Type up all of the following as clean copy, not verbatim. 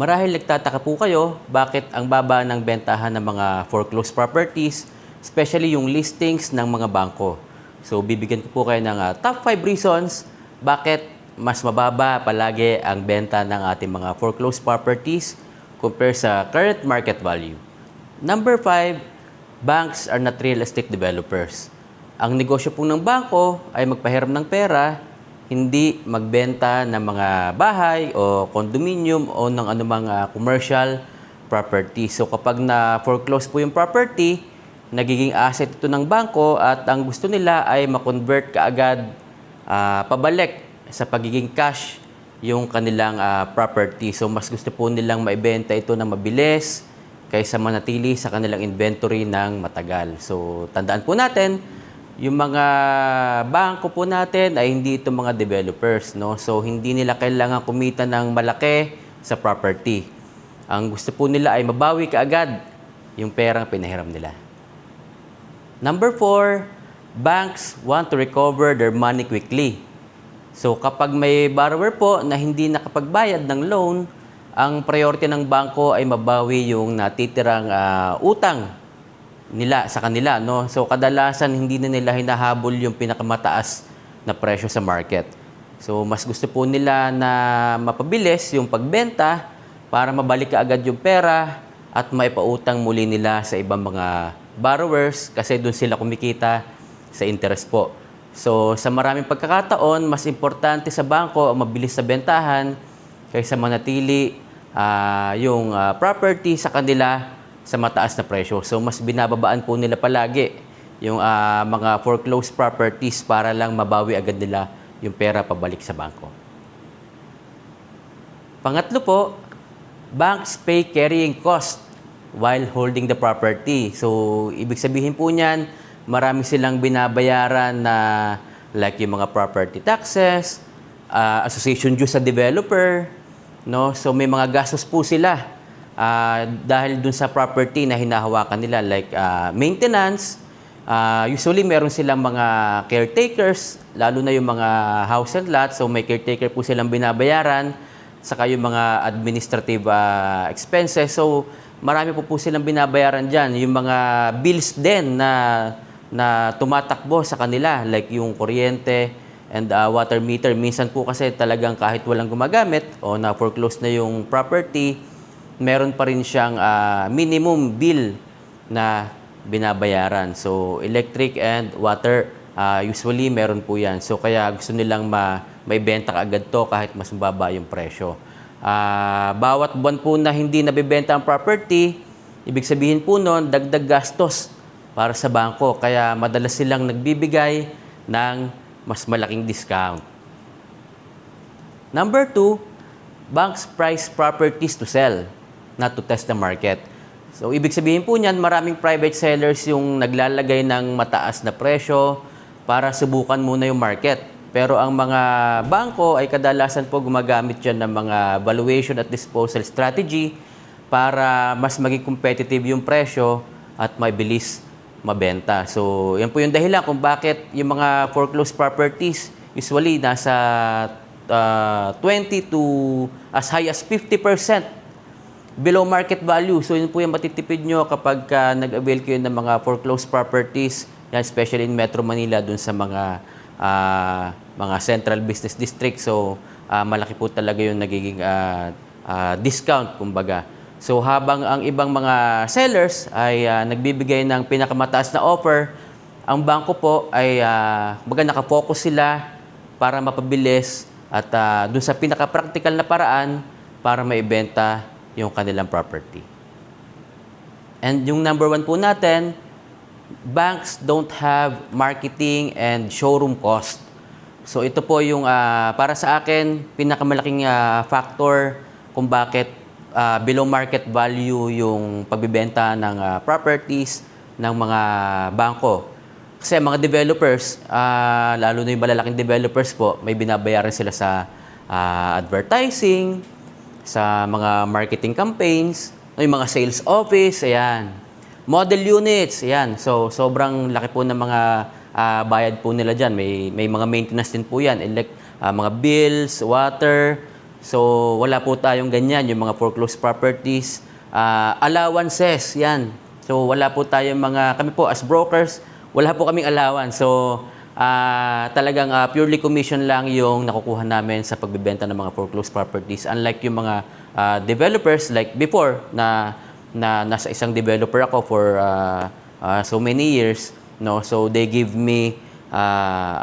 Marahil nagtataka po kayo bakit ang baba ng bentahan ng mga foreclosed properties, especially yung listings ng mga bangko. So bibigyan ko po kayo ng top 5 reasons bakit mas mababa palagi ang benta ng ating mga foreclosed properties compare sa current market value. Number 5, banks are not real estate developers. Ang negosyo po ng bangko ay magpahiram ng pera, hindi magbenta ng mga bahay o condominium o ng anumang commercial property. So kapag na-foreclose po yung property, nagiging asset ito ng bangko at ang gusto nila ay ma-convert kaagad pabalik sa pagiging cash yung kanilang property. So mas gusto po nilang maibenta ito ng mabilis kaysa manatili sa kanilang inventory ng matagal. So tandaan po natin, yung mga bangko po natin ay hindi ito mga developers, no? So hindi nila kailangan kumita ng malaki sa property. Ang gusto po nila ay mabawi kaagad yung perang pinahiram nila. Number 4, banks want to recover their money quickly. So kapag may borrower po na hindi nakapagbayad ng loan, ang priority ng bangko ay mabawi yung natitirang utang nila sa kanila, no? So kadalasan hindi na nila hinahabol yung pinakamataas na presyo sa market. So mas gusto po nila na mapabilis yung pagbenta para mabalik kaagad yung pera at maipautang muli nila sa ibang mga borrowers kasi doon sila kumikita sa interest po. So sa maraming pagkakataon, mas importante sa bangko ang mabilis sa bentahan kaysa manatili yung property sa kanila sa mataas na presyo. So mas binababaan po nila palagi yung mga foreclosed properties para lang mabawi agad nila yung pera pabalik sa bangko. Pangatlo po, banks pay carrying cost while holding the property. So ibig sabihin po niyan, marami silang binabayaran na like yung mga property taxes, association dues sa developer, no? So may mga gastos po sila dahil dun sa property na hinahawakan nila like maintenance. Usually meron silang mga caretakers, lalo na yung mga house and lot. So may caretaker po silang binabayaran, saka yung mga administrative expenses. So marami po silang binabayaran dyan. Yung mga bills din na tumatakbo sa kanila like yung kuryente and water meter. Minsan po kasi talagang kahit walang gumagamit o na-foreclose na yung property, meron pa rin siyang minimum bill na binabayaran. So, electric and water, usually meron po yan. So, kaya gusto nilang maibenta kaagad to kahit mas mababa yung presyo. Bawat buwan po na hindi nabibenta ang property, ibig sabihin po nun, dagdag gastos para sa bangko. Kaya madalas silang nagbibigay ng mas malaking discount. Number 2, banks price properties to sell, not to test the market. So, ibig sabihin po niyan, maraming private sellers yung naglalagay ng mataas na presyo para subukan muna yung market. Pero ang mga bangko ay kadalasan po gumagamit yan ng mga valuation at disposal strategy para mas maging competitive yung presyo at mabilis mabenta. So, yan po yung dahilan kung bakit yung mga foreclosed properties usually nasa 20 to as high as 50% below market value. So, yun po yung matitipid nyo kapag nag-avail kayo ng mga foreclosed properties, yan, especially in Metro Manila, dun sa mga central business district. So, malaki po talaga yung nagiging discount, kumbaga. So, habang ang ibang mga sellers ay nagbibigay ng pinakamataas na offer, ang bangko po ay nakafocus sila para mapabilis at dun sa pinaka-practical na paraan para maibenta yung kanilang property. And yung number 1 po natin, banks don't have marketing and showroom cost. So ito po yung para sa akin pinakamalaking factor kung bakit below market value yung pagbibenta ng properties ng mga bangko. Kasi mga developers, lalo na yung malalaking developers po, may binabayaran sila sa advertising, sa mga marketing campaigns, yung mga sales office, ayan. Model units, ayan. So, sobrang laki po ng mga bayad po nila dyan. May mga maintenance din po yan. Mga bills, water, So, wala po tayong ganyan, yung mga foreclosed properties. Allowances, yan. So, wala po tayong kami po as brokers, wala po kaming allowance. So, talagang purely commission lang yung nakukuha namin sa pagbebenta ng mga foreclosed properties. Unlike yung mga developers like before na nasa isang developer ako for so many years, no? So, they give me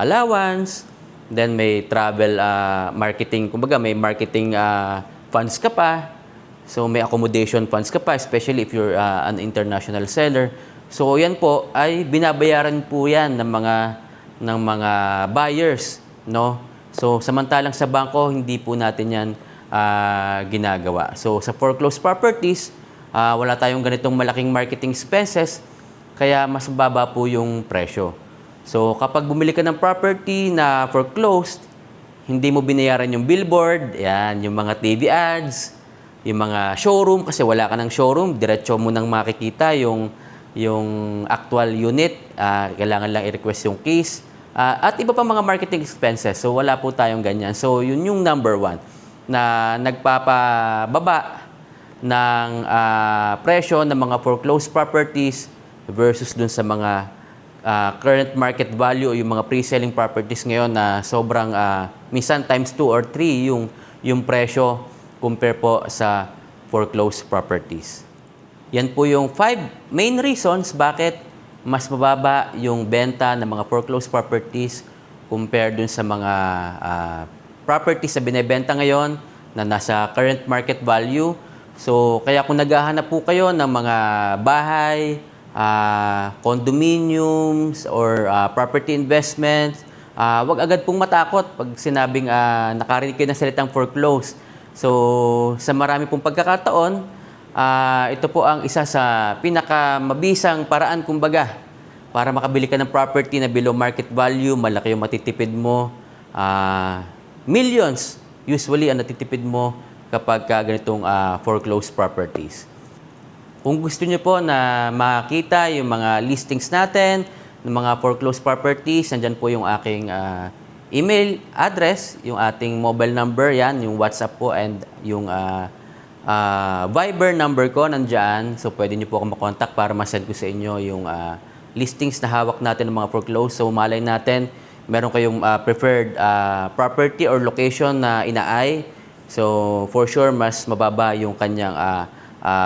allowance, then may travel marketing, kumbaga may marketing funds ka pa. So may accommodation funds ka pa, especially if you're an international seller. So yan po ay binabayaran po yan ng mga buyers, no? So samantalang sa bangko hindi po natin yan ginagawa. So sa foreclosed properties, wala tayong ganitong malaking marketing expenses, kaya mas baba po yung presyo. So, kapag bumili ka ng property na foreclosed, hindi mo binayaran yung billboard, yan, yung mga TV ads, yung mga showroom, kasi wala ka ng showroom, diretso mo nang makikita yung actual unit, kailangan lang i-request yung keys, at iba pa mga marketing expenses. So, wala po tayong ganyan. So, yun yung number one na nagpapababa ng presyo ng mga foreclosed properties versus dun sa mga current market value o yung mga pre-selling properties ngayon na sobrang minsan times 2 or 3 yung presyo compare po sa foreclosed properties. Yan po yung 5 main reasons bakit mas mababa yung benta ng mga foreclosed properties compare dun sa mga properties na binebenta ngayon na nasa current market value. So, kaya kung naghahanap po kayo ng mga bahay, condominiums or property investments, wag agad pong matakot pag sinabing nakarinig kayo ng salitang foreclosed. So, sa marami pong pagkakataon, ito po ang isa sa pinakamabisang paraan kumbaga para makabili ka ng property na below market value, malaki yung matitipid mo. Millions usually ang natitipid mo kapag ganitong foreclosed properties. Kung gusto niyo po na makita yung mga listings natin, ng mga foreclosed properties, nandyan po yung aking email address, yung ating mobile number, yan, yung WhatsApp po, and yung Viber number ko nandyan. So, pwede niyo po ako makontak para masend ko sa inyo yung listings na hawak natin ng mga foreclosed. So, malay natin, meron kayong preferred property or location na inaay. So, for sure, mas mababa yung kanyang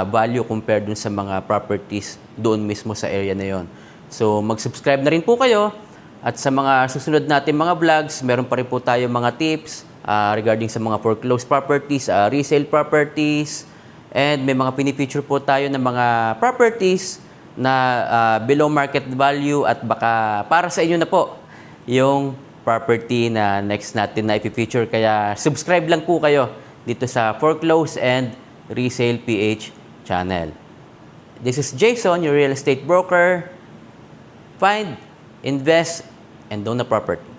value compared dun sa mga properties doon mismo sa area na yon. So, mag-subscribe na rin po kayo. At sa mga susunod natin mga vlogs, meron pa rin po tayo mga tips regarding sa mga foreclosed properties, resale properties, and may mga pinifeature po tayo ng mga properties na below market value at baka para sa inyo na po yung property na next natin na i-feature. Kaya subscribe lang po kayo dito sa Foreclose and Resale PH channel. This is Jason, your real estate broker. Find, invest, and own a property.